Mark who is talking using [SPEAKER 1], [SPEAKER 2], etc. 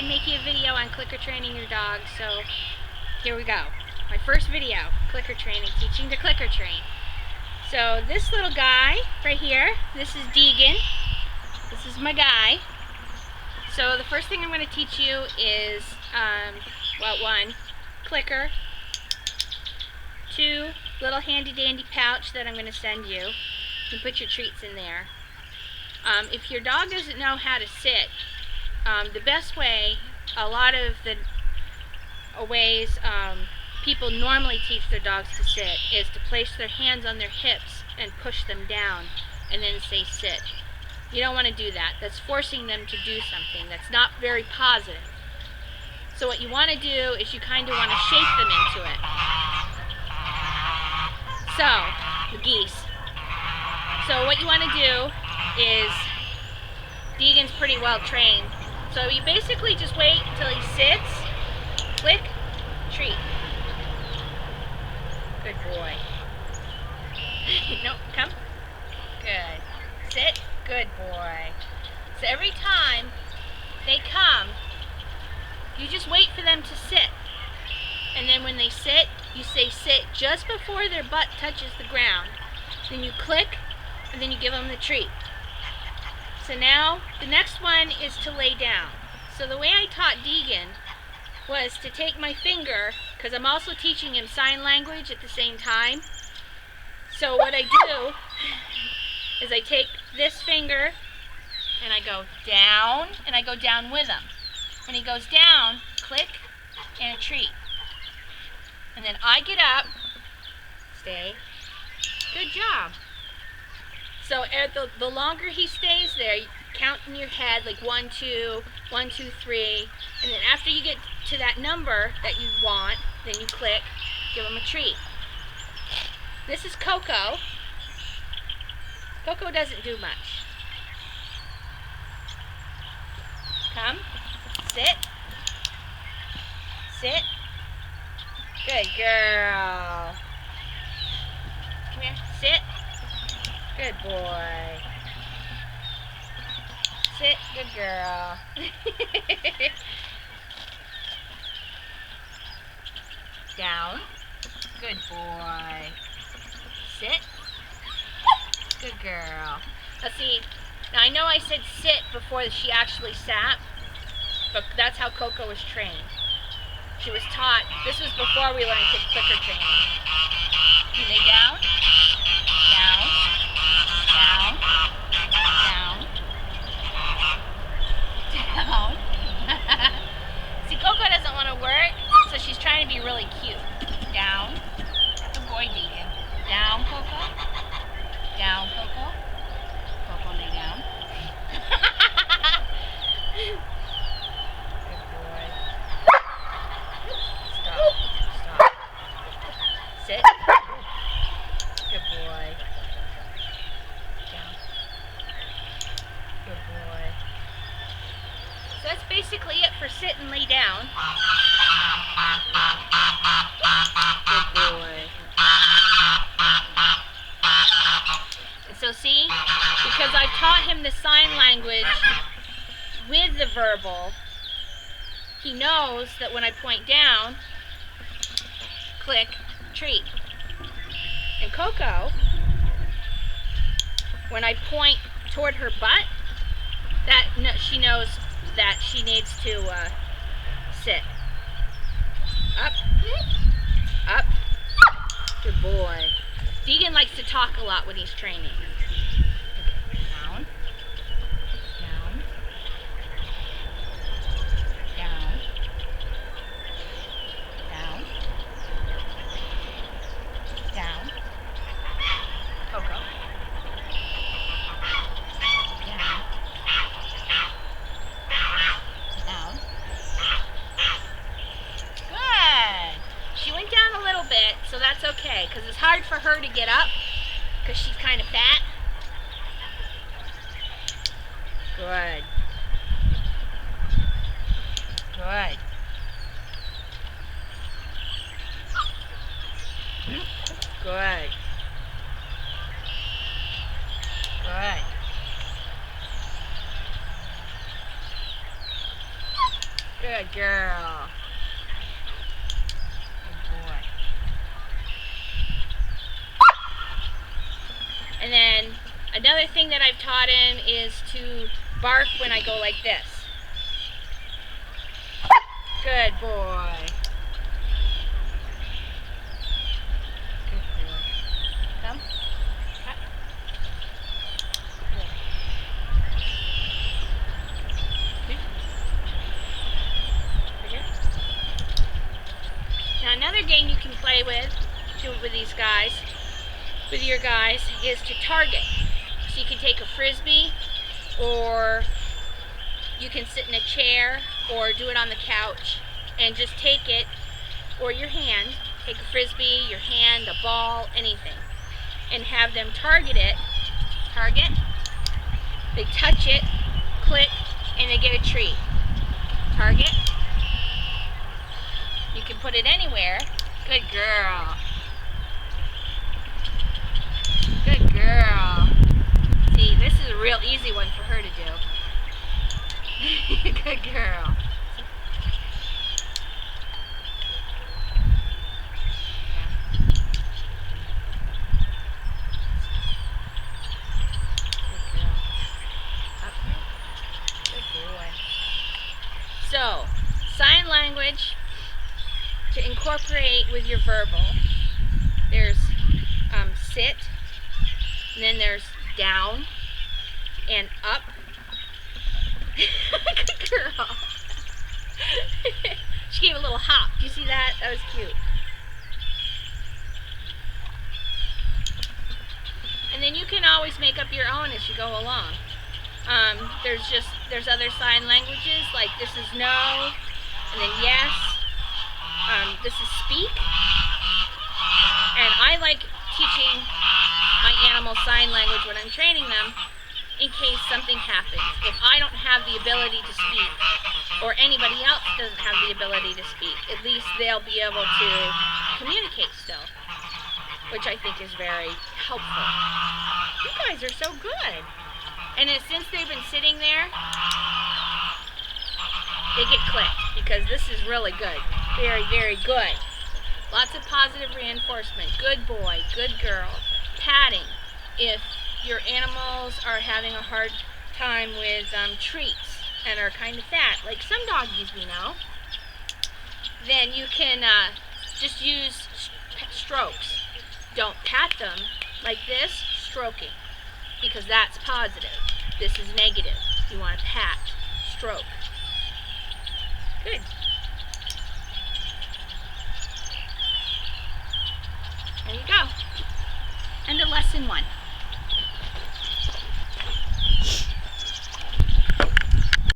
[SPEAKER 1] I'd make you a video on clicker training your dog, so here we go. My first video, clicker training, teaching to clicker train. So this little guy right here, this is Deegan. This is my guy. So the first thing I'm going to teach you is, one, clicker. 2, little handy dandy pouch that I'm going to send you. You can put your treats in there. If your dog doesn't know how to sit, the best way, a lot of the ways people normally teach their dogs to sit is to place their hands on their hips and push them down and then say sit. You don't want to do that. That's forcing them to do something. That's not very positive. So what you want to do is you kind of want to shape them into it. So, the geese. So what you want to do is, Deegan's pretty well trained. So you basically just wait until he sits, click, treat. Good boy. No, come. Good. Sit. Good boy. So every time they come, you just wait for them to sit. And then when they sit, you say sit just before their butt touches the ground. Then you click, and then you give them the treat. So now, the next one is to lay down. So the way I taught Deegan was to take my finger, because I'm also teaching him sign language at the same time. So what I do is I take this finger, and I go down, and I go down with him. When he goes down, click, and a treat. And then I get up, stay, good job. So the longer he stays there, you count in your head like 1, 2, 1, 2, 3, and then after you get to that number that you want, then you click, give him a treat. This is Coco. Coco doesn't do much. Come, sit, sit. Good girl. Come here, sit. Good boy. Sit, good girl. Down. Good boy. Sit. Good girl. Let's see. Now I know I said sit before she actually sat, but that's how Coco was trained. She was taught, this was before we learned clicker training. You lay down, down, down, down, down. See, Coco doesn't want to work, so she's trying to be really cute. Down. Good boy, Deegan. Down, Coco. Down, Coco. Coco, lay down. Good boy. Stop. Sit. Good boy. Down. Good boy. So that's basically it for sit and lay down. Good boy. And so see, because I've taught him the sign language with the verbal, he knows that when I point down, click, treat. And Coco, when I point toward her butt, she knows that she needs to sit. Up, up, good boy. Deegan likes to talk a lot when he's training. Okay. Down, down, down, down, down. Coco. Down. Down. Good. She went down a little bit, so that's okay, because it's hard for her to get up, because she's kind of fat. Good. Good. Good. Good. Good girl. Good boy. And then another thing that I've taught him is to bark when I go like this. Good boy. Good boy. Come. Now another game you can play with, do it with these guys, with your guys, is to target. So you can take a frisbee, or you can sit in a chair, or do it on the couch, and just take it, or your hand, take a frisbee, your hand, a ball, anything, and have them target it. Target. They touch it, click, and they get a treat. Target. You can put it anywhere. Good girl. Good girl. See, this is a real easy one for her to do. Good girl. So, sign language to incorporate with your verbal. There's sit, and then there's down and up. Good girl. She gave a little hop. Do you see that? That was cute. And then you can always make up your own as you go along. There's other sign languages, like this is no, and then yes. This is speak. And I like teaching my animals sign language when I'm training them, in case something happens. If I don't have the ability to speak, or anybody else doesn't have the ability to speak, at least they'll be able to communicate still, which I think is very helpful. You guys are so good. And since they've been sitting there, they get clicked, because this is really good. Very, very good. Lots of positive reinforcement. Good boy, good girl. Patting. If your animals are having a hard time with treats and are kind of fat, like some doggies we know, then you can just use strokes. Don't pat them like this, stroking, because that's positive. This is negative. You want to pat, stroke. Good. There you go. End of lesson 1.